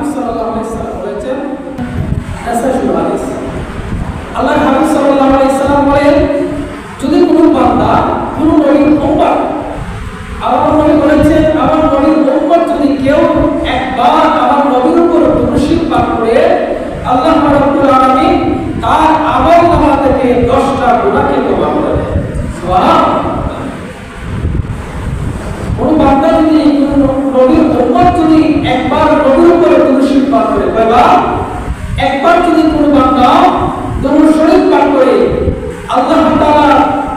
হাবিব সাল্লাল্লাহু আলাইহি সাল্লাম বলেছেন, নাসাহুল হাদিস, আল্লাহর হাবিব সাল্লাল্লাহু আলাইহি সাল্লাম বলেন, যদি কোনো বান্দা কোনো নবীর উম্মত, আমার নবী বলেছেন, আমার নবীর উম্মত যদি কেউ একবার আমার নবীর উপর দুরূদ পাঠ করে, আল্লাহ রাব্বুল আলামিন তার আমলনামা থেকে 10টা গুনাহকে ক্ষমা করে দেন। সুবহানাল্লাহ। কোন বান্দা যদি কোন নবীর উম্মত যদি একবার নবীর উপর দুরূদ পাঠ করে, কয়বার? একবার যদি কোন বান্দা দুরূদ শরীফ পাঠ করে, আল্লাহ তাআলা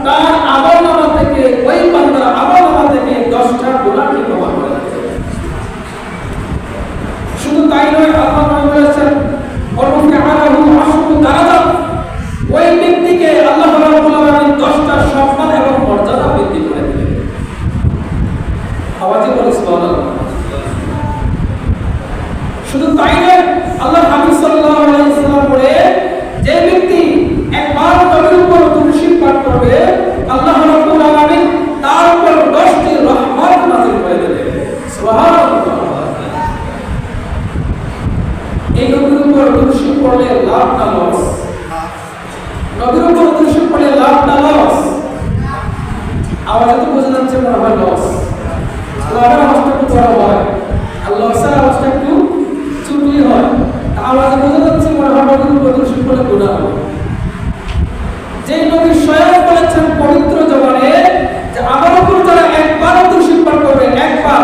তার আমলনামা থেকে, ওই বান্দার আমলনামা থেকে 10টা গুনাহকে ক্ষমা করে দেন। শুধু তাই নয়, আল্লাহ বলেছেন, ওই ব্যক্তিকে আল্লাহ রাব্বুল আলামিন 10টা সম্মান এবং মর্যাদা বৃদ্ধি করে দিবেন। আওয়াজে বলে সুবহানাল্লাহ। শুধু তাই নয়, আল্লাহ হাবিব সাল্লাল্লাহু আলাইহি সাল্লাম বলে, যে ব্যক্তি একবার নবীর উপর দুরূদ পাঠ করবে, আল্লাহ রাব্বুল আলামিন তার উপর 10টি রহমত নাযিল করে দেবেন। সুবহানাল্লাহ। এই নবীর উপর দুরূদ পড়লে লাভ না লস? নবীর উপর দুরূদ পড়লে লাভ না লস? আওয়াজে তো বোঝা যাচ্ছে মনে হয় লস। লাভের আওয়াজটা একটু বড় হয় আর লসের আওয়াজটা একটু চুটলি হয়। আওয়াজে বোঝা যাচ্ছে মনে হয় নবীর উপর দুরূদ পড়লে গুনাহ হবে। যে নবী স্বয়ং বলেছেন পবিত্র জবানে যে আমার উপর যারা একবার দুরূদ পাঠ করবে, একবার,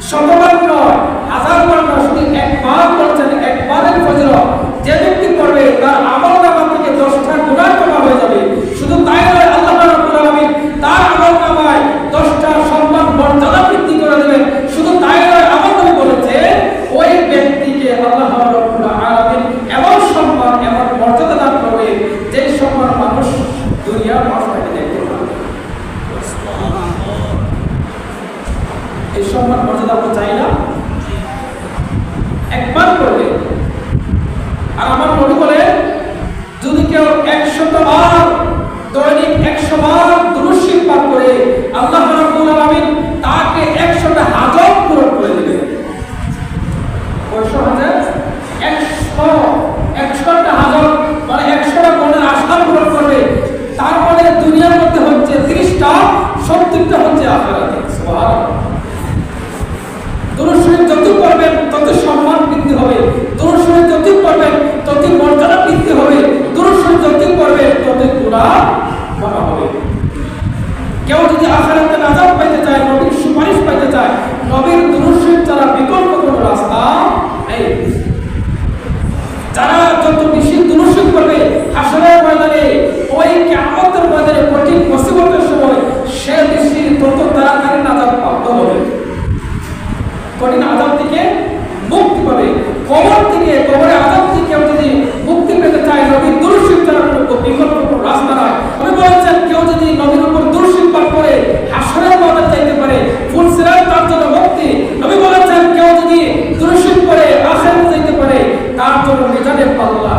শতবার নয়, হাজারবার নয়, শুধু একবার বলেছেন, একবারের ফজিলত যে ব্যক্তি করবে তার আমলনামা থেকে 10টা গুনাহ ক্ষমা হয়ে যাবে। শুধু তাই নয়, আল্লাহ রাব্বুল আলামিন তার আমলনামায় 10টা সম্মান মর্যাদা বৃদ্ধি করে দেবেন। শুধু তাই নয়, আমার নবী বলেছে, ওই ব্যক্তিকে আল্লাহ রাব্বুল আলামিন এমন সম্মান, এমন মর্যাদা দান করবে, যে সম্মান মানুষ দুনিয়ার মানুষকে দেখতে পাবে। এই সম্মান মর্যাদা আমরা চাই না? একবার করবে। আর আমার নবী বলে, যদি কেউ 100 বার, দৈনিক 100 বার দুরূদ শরীফ পাঠ করে, আল্লাহ রাব্বুল আলামিন তাকে 100টা হাজত পূরণ করে দিবেন। কয়শো হাজার? 100টা হাজত, মানে 100টা মনের আশা পূরণ করবে। তার মানে দুনিয়ার মধ্যে হচ্ছে 30টা, 70টা হচ্ছে আখিরাতে। সুবহানাল্লাহ। দুরূদ শরীফ যত পড়বেন তত সম্মান বৃদ্ধি হবে, দুরূদ শরীফ যত পড়বেন তত মর্যাদা বৃদ্ধি হবে, দুরূদ শরীফ যত পড়বেন তত গুনাহ ক্ষমা হবে। কেউ যদি আখিরাতে নাজাত পাইতে চায়, নবীর সুপারিশ পাইতে চায়, নবীর দুরূদ শরীফ ছাড়া বিকল্প কোনো রাস্তা নেই। যারা যত বেশি দুরূদ শরীফ পড়বে, হাসরের ময়দানে, ওই কিয়ামতের ময়দানে, কঠিন মুসিবতের সময় সে বেশি তত তাড়াতাড়ি নাজাত প্রাপ্ত হবে। কঠিন আযাব থেকে মুক্তি পাবে। কবর থেকে, কবরের আযাব থেকে কেউ যদি মুক্তি পেতে চায়, নবীর দুরূদ শরীফ ছাড়া কোনো বিকল্প কোনো রাস্তা নাই। নবী বলেছেন, কেউ যদি নবীর উপর দুরূদ শরীফ পাঠ করে হাসরের ময়দানে যাইতে পারে, ফুল সিরাত তার জন্য মুক্তি। নবী বলেছেন, কেউ যদি দুরূদ শরীফ পড়ে আখিরাতে যাইতে পারে, তার জন্য মিজানের পাল্লা,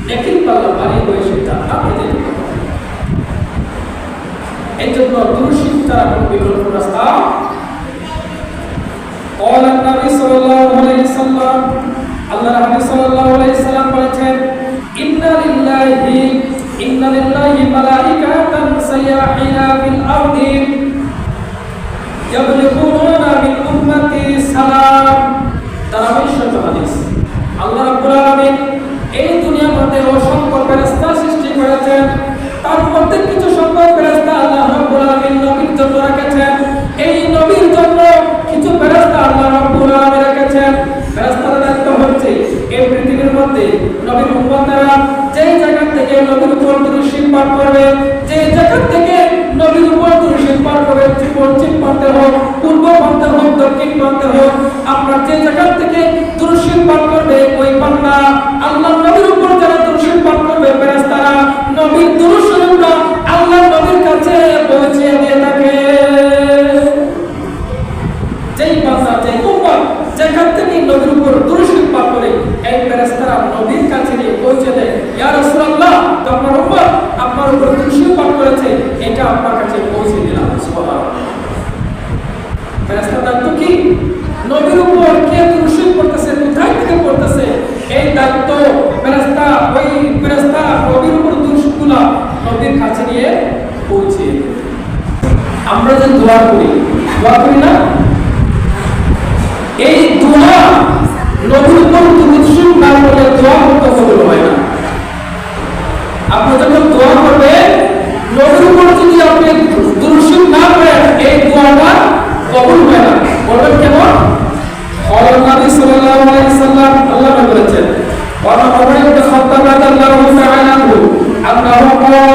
নেকির পাল্লা ভারী হয়ে সে জান্নাতে যেতে পারে। এই জন্য দুরূদ শরীফ ছাড়া কোনো বিকল্প রাস্তা। قال النبي صلى الله عليه وسلم, আল্লাহর হাবিব সাল্লাল্লাহু আলাইহি সাল্লাম বলেছেন, ইন্না লিল্লাহি মালাইকাতান সায়াহিনা ফিল আরদি ইয়াবলিগুনা মিন উম্মতি সালাম। তারাবিশ হাদিস। আল্লাহ রাব্বুল আলামিন এই দুনিয়ার মধ্যে অসংখ্য ফেরেশতা সৃষ্টি করেছেন। তার মধ্যে কিছু সংখ্যক ফেরেশতা আল্লাহ রাব্বুল আলামিন নবীর জন্য রেখেছেন। এই নবীর জন্য কিছু ফেরেশতা আল্লাহ রাব্বুল আলামিন রেখেছেন। ফেরেশতাদের দায়িত্ব হচ্ছে এই পৃথিবীর মধ্যে নবীর উম্মতেরা যেই জায়গা থেকে নবীর উপর দুরূদ শরীফ পাঠ করবে, যেই জায়গা থেকে নবীর উপর দুরূদ শরীফ পাঠ করবে, পশ্চিম প্রান্তে হোক, পূর্ব প্রান্তে হোক, দক্ষিণ প্রান্তে হোক, আপনার যে জায়গা থেকে দুরূদ শরীফ পাঠ করবে, ওই বান্দা আল্লাহ নবীর উপর যারা দুরূদ শরীফ পাঠ করবে, ফেরেশতারা নবীর দুরূদ শরীফটা আল্লাহ নবীর কাছে পৌঁছে দিয়ে থাকে। যেই বান্দা, যেই উম্মত যেখান থেকে নবীর উপর দুরূদ শরীফ পাঠ করে, এই ফেরেশতারা নবীর কাছে নিয়ে পৌঁছে দেয়, ইয়া রাসূলুল্লাহ, আপনার উম্মত আপনার উপর দুরূদ শরীফ পাঠ করেছে, এটা আপনার কাছে পৌঁছে দিলাম। সুবহানাল্লাহ। ফেরেশতারা তো কি নবীর উপর কে দুরূদ শরীফ পড়তেছে, কোথায় নবীর উপর যদি আপনি দুরূদ শরীফ না পড়েন এই দোয়াটা কবুল হয় না। বলবেন কেমন? قال النبي صلى الله عليه وسلم الله বলেছেন وعن عمر بن الخطاب رضي الله تعالى عنه أنه قال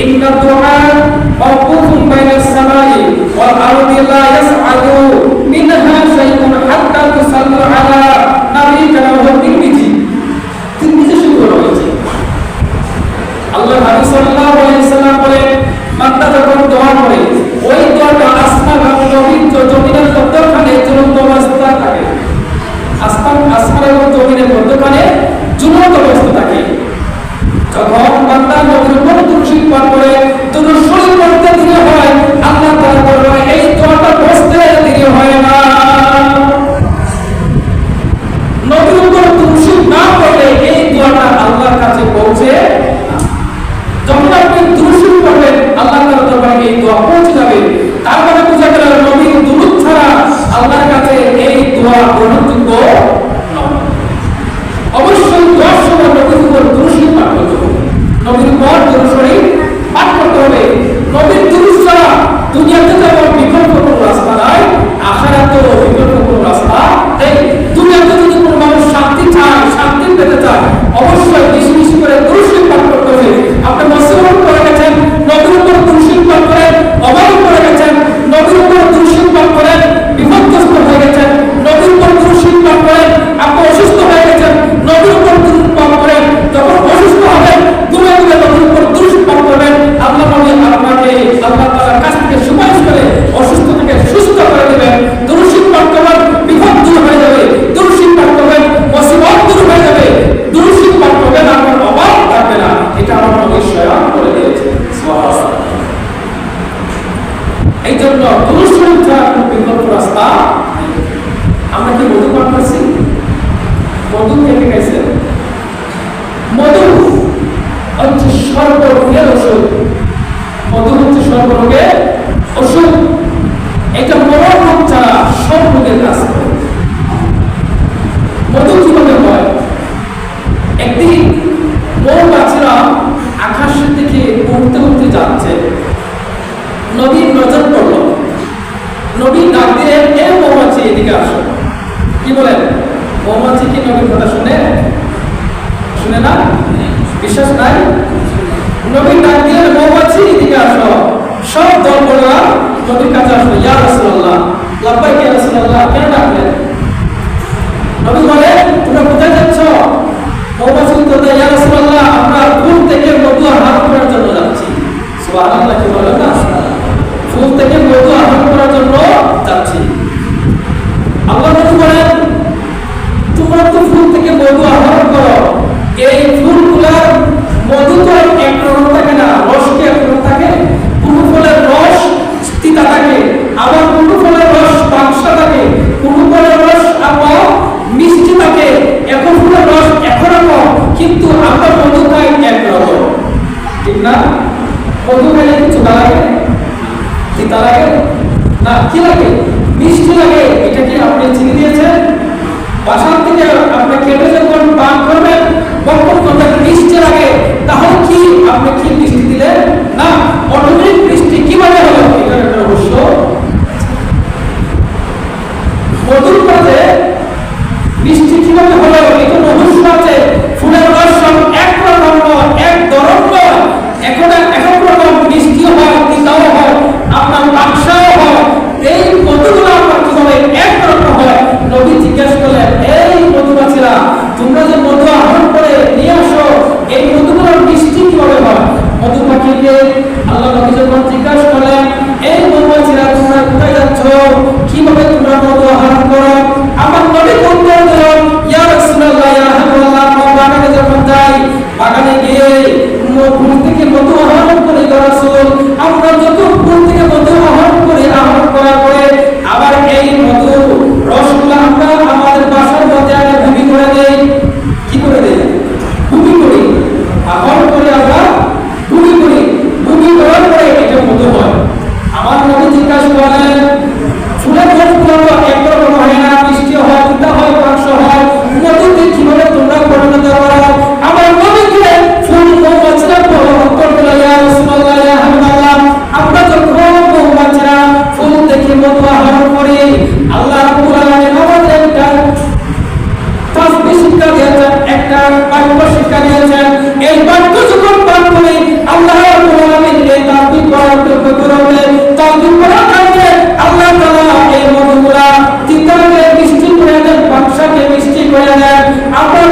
إن الدعاء موقوف بين السماء والأرض لا يصعد منها شيء حتى تصلوا على نبيك وترمذي তিরমিজি শুরু হয়েছে। আল্লাহ নবী সাল্লাল্লাহু আলাইহি ওয়াসাল্লাম বলেন বান্দা যখন দোয়া করে ওই দোয়াটা আসমান এবং জমিনের মধ্যখানে ঝুলন্ত অবস্থা থাকে। আসমান এবং জমিনের মধ্যখানে ঝুলন্ত অবস্থা থাকে। যখন বান্দা নবীর উপর দুরূদ শরীফ পাঠ করে দুরূদ শরীফ পড়তে দেরি হয় আল্লাহ তাআলা বলেন এই দোয়াটা পড়তে দেরি হয় না। নবীর উপর দুরূদ শরীফ না পড়লে এই দোয়াটা আল্লাহর কাছে পৌঁছে না। যখন আপনি দুরূদ শরীফ পড়বেন আল্লাহ তাআলা দরবারে এই দোয়া পৌঁছে যাবে। তার মানে বোঝা গেল নবীর দুরূদ ছাড়া আল্লাহর কাছে এই দোয়া গ্রহণযোগ্য নয়। অবশ্যই দোয়ার সময় নবীর উপর দুরূদ শরীফ পাঠ করতে হবে। নবীর উপর দুরূদ শরীফ পাঠ করতে হবে। নবীর দুরূদ ছাড়া দুনিয়াতে যেমন বিকল্প কোনো রাস্তা নাই, আখিরাতেও বিকল্প কোনো রাস্তা নেই। দুনিয়াতে যদি কোনো মানুষ শান্তি চায়, শান্তি পেতে চায়, অবশ্যই বেশি বেশি করে দুরূদ শরীফ পাঠ করতে হবে। আপনি মুসলমান করে গেছেন, নবীর উপর দুরূদ শরীফ পাঠ করেন, অবাক করে গেছেন, নবীর উপর দুরূদ শরীফ পাঠ করেন, বিপদগ্রস্ত হয়ে গেছেন, নবীর উপর দুরূদ শরীফ পাঠ করেন, আপনি অসুস্থ হয়ে গেছেন, নবীর উপর দুরূদ পাঠ করেন, যখন অসুস্থ হবেন দূরে দূরে নবীর উপর দুরূদ শরীফ পাঠ করবেন, আল্লাহ নবী আপনাকে আল্লাহ তাআলার কাছ থেকে সুপারিশ করে অসুস্থ থেকে সুস্থ করে দেবেন। দুরূদ শরীফ পাঠ করবেন, বিপদ দূর হয়ে যাবে। দুরূদ শরীফ পাঠ করবেন, মুসিবত দূর হয়ে যাবে। দুরূদ শরীফ পাঠ করবেন, আপনার অভাব থাকবে না। এটা আমার নবী স্বয়ং করে দিয়েছেন। সুবহানাল্লাহ। এই জন্য দুরূদ শরীফ ছাড়া কোনো বিকল্প রাস্তা নেই। আমরা কি মধু পান করছি? মধু খেতে গেছেন? মধু হচ্ছে সর্বরোগের ওষুধ। মধু হচ্ছে সর্বরোগের ওষুধ। এটা মরণ রোগ ছাড়া সব রোগের কাজ করে। মধু কিভাবে হয়? একদিন মৌমাছিরা আকাশের দিকে উড়তে উড়তে যাচ্ছে। নবীর নজর পড়ল। নবী ডাক দিলেন, এ মৌমাছি এদিকে আসো। কি বলেন? মৌমাছি কি নবীর কথা শুনে? শুনে না? বিশ্বাস নাই? নবী ডাক দিলেন, মৌমাছি এদিকে আসো। সব দলবলরা নবীর কাছে আসলো। ইয়া রাসূলুল্লাহ, লাব্বাইক ইয়া রাসূলুল্লাহ। কেন ডাকলেন? নবী বলেন, তোমরা কোথায় যাচ্ছ? মৌমাছি উত্তর দেয়, ইয়া রাসূলুল্লাহ, আমরা ফুল থেকে মধু আহরণ করার জন্য যাচ্ছি। সুবহানাল্লাহ, কি বলেন না? ফুল থেকে মধু আহরণ করার জন্য যাচ্ছি। আল্লাহ নবী বলেন, তোমরা তো ফুল থেকে মধু আহরণ করো, এই ফুলগুলোর মধু তো একরকম থাকে না, রস কি একরকম থাকে? কোনো ফলের রস তিতা থাকে, আবার কোনো ফলের রস পাংশা থাকে, কোনো ফলের রস আবার মিষ্টি থাকে। এখন ফুলের রস একরকম, কিন্তু আমরা মধু খাই একরকম, ঠিক না? মধু খাইলে কিছু লাগে? তিতা লাগে না? কি লাগে? মিষ্টি লাগে। এটা কি আপনি চিনি দিয়েছেন? বাসার থেকে আপনি কেটে যখন পান করবেন তখন কোনটা মিষ্টি লাগে, তাহলে কি আপনি কি মিষ্টি দিলেন না? অটোমেটিক মিষ্টি কিভাবে হলো? এটা একটা রহস্য। মধুর কাছে মিষ্টি কিভাবে হলো? এটা রহস্য আছে। ফুলের রস সব একরকম, এক ধরনের, এখন রকম মিষ্টিও হয়, তিতাও হয়, আপনার পাংশাও হয়। এই মধুগুলো আপনার কিভাবে একরকম হয়? নবী জিজ্ঞেস করলেন, এই মধুমাছিরা, তোমরা যে মধু আহরণ করে নিয়ে আসো, এই মধুগুলোর মিষ্টি কিভাবে হয়? মধুমাছিকে আল্লাহ নবী যখন জিজ্ঞাসা করলেন, এই বাক্য যখন পাঠ করি আল্লাহ রাব্বুল আলামিন এই তাওফিক করার করবে তাওফিক করার কারণে আল্লাহ তাআলা এই মধুগুলা তিতাকে মিষ্টি করে দেন, বাক্সাকে মিষ্টি করে দেন। আমরা